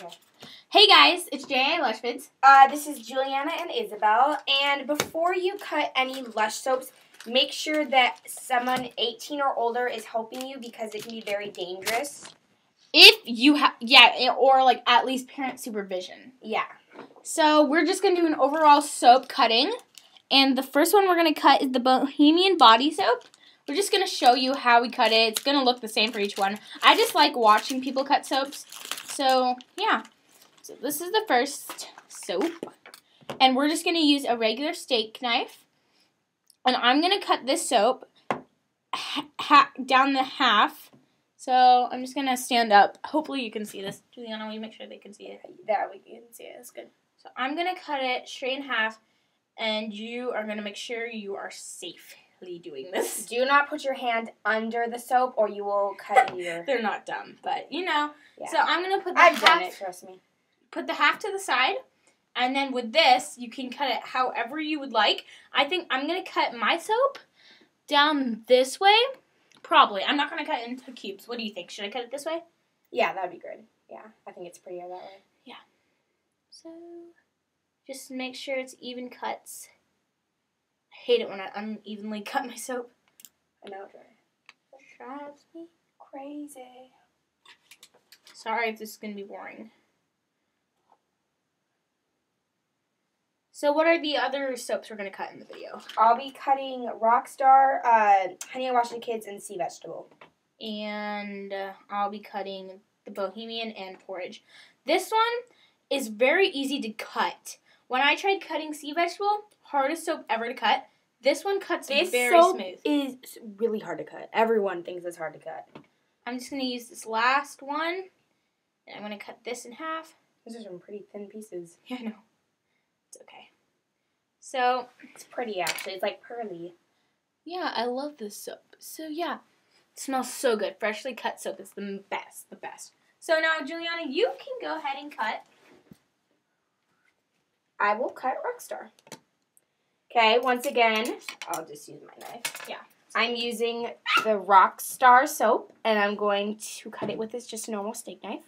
Okay. Hey guys, it's JiLUSHvidz. This is Julianna and Isabel, and before you cut any Lush soaps, make sure that someone 18 or older is helping you because it can be very dangerous. If you have, or like at least parent supervision. Yeah. So we're just going to do an overall soap cutting, and the first one we're going to cut is the Bohemian Body Soap. We're just going to show you how we cut it. It's going to look the same for each one. I just like watching people cut soaps, so yeah. So this is the first soap, and we're just going to use a regular steak knife, and I'm going to cut this soap down the half. So I'm just going to stand up. Hopefully you can see this. Julianna, will you make sure they can see it? There, we can see it. That's good. So I'm going to cut it straight in half, and you are going to make sure you are safely doing this. Do not put your hand under the soap or you will cut your... They're not dumb, but you know. Yeah. So I'm going to put the I've done it, trust me. Put the half to the side, and then with this, you can cut it however you would like. I think I'm going to cut my soap down this way. Probably. I'm not going to cut it into cubes. What do you think? Should I cut it this way? Yeah, that would be good. Yeah, I think it's prettier that way. Yeah. So, just make sure it's even cuts. I hate it when I unevenly cut my soap. I know, it drives me crazy. Sorry if this is going to be boring. So what are the other soaps we're going to cut in the video? I'll be cutting Rockstar, Honey I Wash the Kids, and Sea Vegetable. And I'll be cutting the Bohemian and PORIDG. This one is very easy to cut. When I tried cutting Sea Vegetable, hardest soap ever to cut. This one cuts very smooth. Is really hard to cut. Everyone thinks it's hard to cut. I'm just going to use this last one, and I'm going to cut this in half. Those are some pretty thin pieces. Yeah, I know. It's okay. So, it's pretty actually. It's like pearly. Yeah, I love this soap. So yeah, it smells so good. Freshly cut soap is the best, the best. So now, Julianna, you can go ahead and cut. I will cut Rockstar. Okay, once again, I'll just use my knife. Yeah. I'm using the Rockstar soap, and I'm going to cut it with this just a normal steak knife.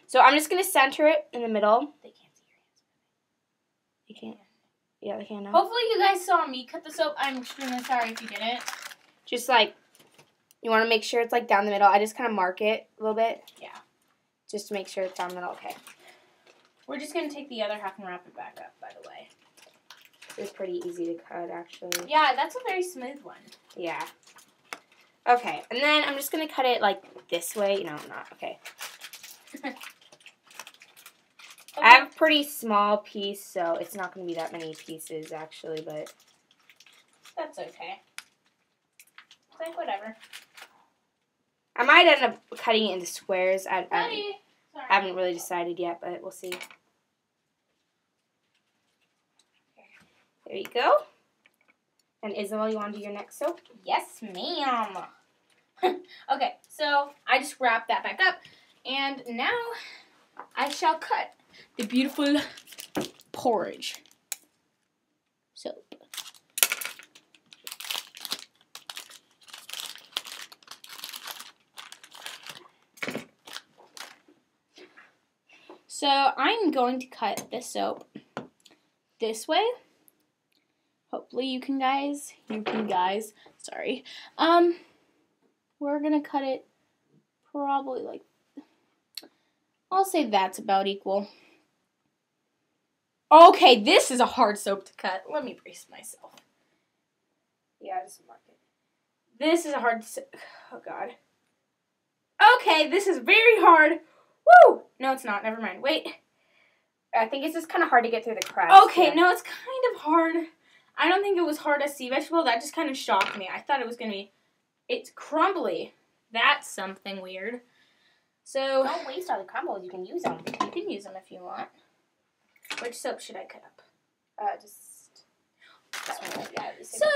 So I'm just going to center it in the middle. They can't see your hands. They can't. Yeah, they can now. Hopefully you guys saw me cut the soap. I'm extremely sorry if you didn't. Just like, you want to make sure it's like down the middle. I just kind of mark it a little bit. Yeah. Just to make sure it's down the middle. Okay. We're just going to take the other half and wrap it back up, by the way. It's pretty easy to cut, actually. Yeah, that's a very smooth one. Yeah. Okay, and then I'm just going to cut it like this way. No, I'm not. Okay. Okay. I have a pretty small piece, so it's not going to be that many pieces, actually, but... That's okay. It's like, whatever. I might end up cutting it into squares. I Sorry. haven't really decided yet, but we'll see. There you go. And Isabel, you want to do your next soap? Yes, ma'am. Okay, so I just wrapped that back up, and now I shall cut the beautiful PORIDG soap. So I'm going to cut this soap this way. Hopefully you guys, sorry. We're gonna cut it probably like, I'll say that's about equal. Okay, this is a hard soap to cut. Let me brace myself. Yeah, just mark it. This is a hard soap. Oh, God. Okay, this is very hard. Woo! No, it's not. Never mind. Wait. I think it's just kind of hard to get through the cracks. Okay, no, it's kind of hard. I don't think it was hard as Sea Vegetable. That just kind of shocked me. I thought it was going to be... It's crumbly. That's something weird. So... Don't waste all the crumbles. You can use them. You can use them if you want. Which soap should I cut up? Just... That one. Yeah, so,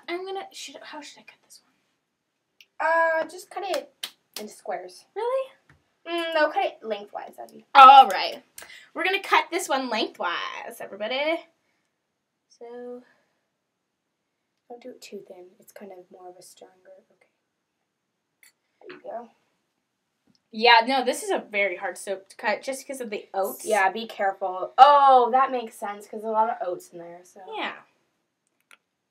I'm going to... How should I cut this one? Just cut it into squares. Really? No, cut it lengthwise. That'd be... All right. We're going to cut this one lengthwise, everybody. So... Don't do it too thin. It's kind of more of a stronger... Okay. There you go. Yeah, no, this is a very hard soap to cut just because of the oats. Yeah, be careful. Oh, that makes sense because there's a lot of oats in there. So Yeah.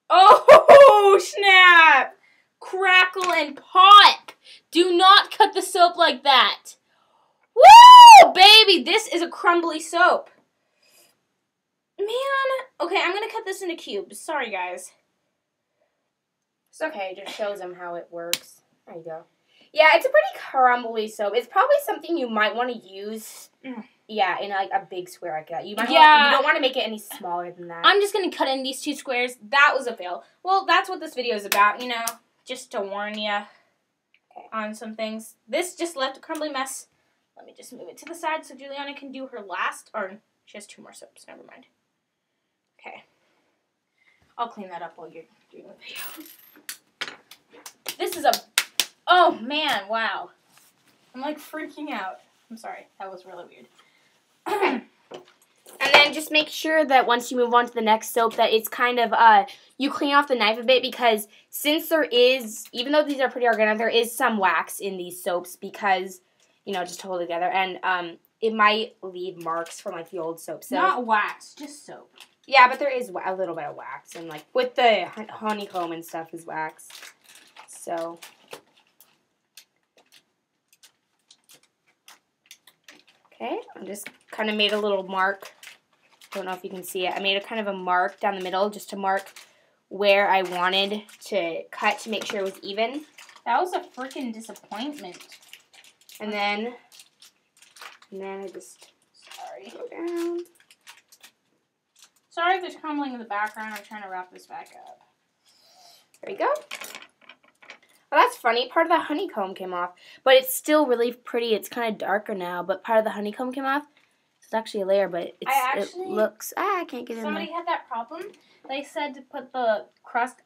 Oh, snap! Crackle and pop! Do not cut the soap like that. Woo, baby! This is a crumbly soap. Man. Okay, I'm going to cut this into cubes. Sorry, guys. it's okay. It just shows them how it works. There you go. Yeah, it's a pretty crumbly soap. It's probably something you might want to use. Yeah, in like a big square like that. You might you don't want to make it any smaller than that. I'm just going to cut in these 2 squares. That was a fail. Well, that's what this video is about, you know, just to warn you on some things. This just left a crumbly mess. Let me just move it to the side so Juliana can do her last, or she has 2 more soaps. Never mind. Okay. I'll clean that up while you're doing the video. This is a... Oh, man, wow. I'm, like, freaking out. I'm sorry. That was really weird. And then just make sure that once you move on to the next soap that it's kind of, you clean off the knife a bit because since there is, even though these are pretty organic, there is some wax in these soaps because, you know, just to hold it together. And it might leave marks from, like, the old soap. So. Not wax, just soap. Yeah, but there is a little bit of wax. And, like, with the honeycomb and stuff is wax. So... Okay, I just kind of made a little mark. Don't know if you can see it. I made a kind of a mark down the middle just to mark where I wanted to cut to make sure it was even. That was a freaking disappointment. And then I just go down. Sorry if there's crumbling in the background. I'm trying to wrap this back up. There we go. Well, that's funny. Part of the honeycomb came off, but it's still really pretty. It's kind of darker now, but part of the honeycomb came off. It's actually a layer, but it looks... I can't get in there. Somebody had that problem. They said to put the crust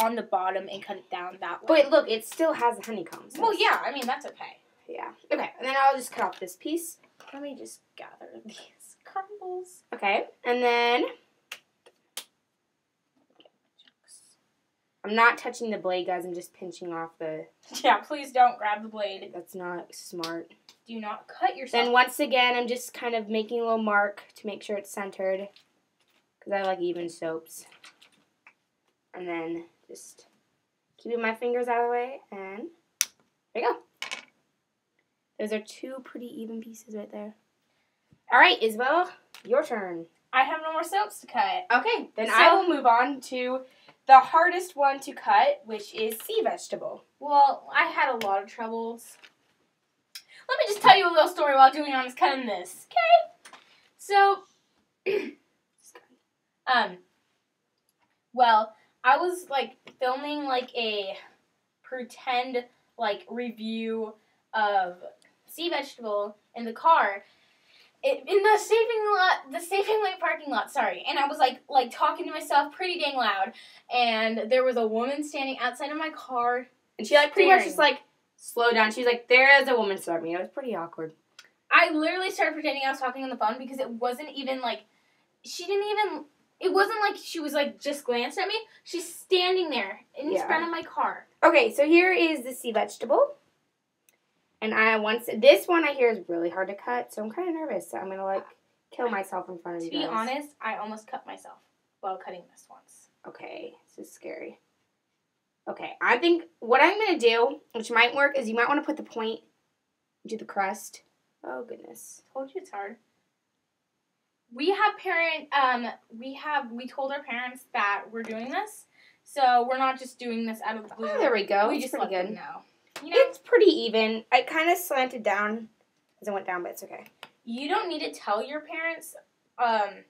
on the bottom and cut it down that way. But look, it still has the honeycomb. So well, yeah, I mean, that's okay. Yeah. Okay, and then I'll just cut off this piece. Let me just gather these crumbles. Okay, and then... I'm not touching the blade, guys. I'm just pinching off the... Yeah, please don't grab the blade. That's not smart. Do not cut yourself. Then once again, I'm just kind of making a little mark to make sure it's centered. Because I like even soaps. And then just keeping my fingers out of the way. And there you go. Those are 2 pretty even pieces right there. All right, Isabel, your turn. I have no more soaps to cut. Okay, then I will move on to... the hardest one to cut, which is sea vegetable. Well, I had a lot of troubles. Let me just tell you a little story while Julianna's cutting this, okay? So, well, I was, like, filming, like, a pretend, like, review of sea vegetable in the car. In the Saving Lake parking lot, sorry. And I was, like talking to myself pretty dang loud. And there was a woman standing outside of my car. And she, like, pretty much just, like, slowed down. She was like, there is a woman starting me. It was pretty awkward. I literally started pretending I was talking on the phone because it wasn't even, like, it wasn't like she was, like, just glanced at me. She's standing there in front of my car. Okay, so here is the sea vegetable. And this one I hear is really hard to cut, so I'm kind of nervous. So I'm going to, like, kill myself in front of you guys. To be honest, I almost cut myself while cutting this once. Okay, this is scary. Okay, I think what I'm going to do, which might work, is you might want to put the point into the crust. Oh, goodness. Told you it's hard. We told our parents that we're doing this, so we're not just doing this out of the blue. Oh, there we go. We it's just pretty let good. them know. You know, it's pretty even. I kind of slanted down as I went down, but it's okay. You don't need to tell your parents.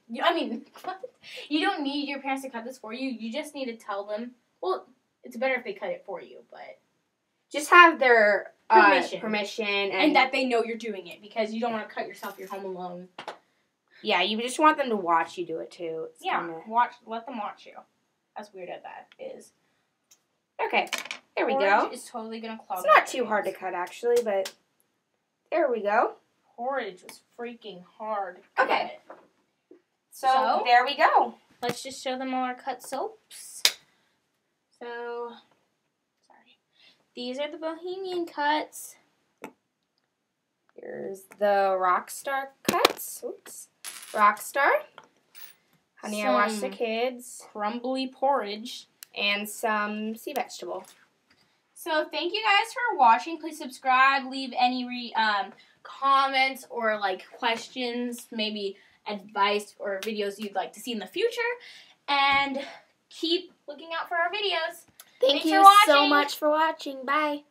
You don't need your parents to cut this for you. You just need to tell them. Well, it's better if they cut it for you, but just have their permission and that they know you're doing it because you don't want to cut yourself. You're home alone. Yeah, you just want them to watch you do it too. It's let them watch you. As weird as that is. Okay, there we go. PORIDG is totally gonna clog. It's not too hard to cut actually, but there we go. PORIDG was freaking hard. Okay. So there we go. Let's just show them all our cut soaps. So, sorry. These are the Bohemian cuts. Here's the Rockstar cuts. Oops. Rockstar. Honey, I Washed the Kids. Crumbly porridge. And some sea vegetable. So thank you guys for watching. Please subscribe. Leave any comments or like questions, maybe advice or videos you'd like to see in the future. And keep looking out for our videos. Thanks you so much for watching. Bye.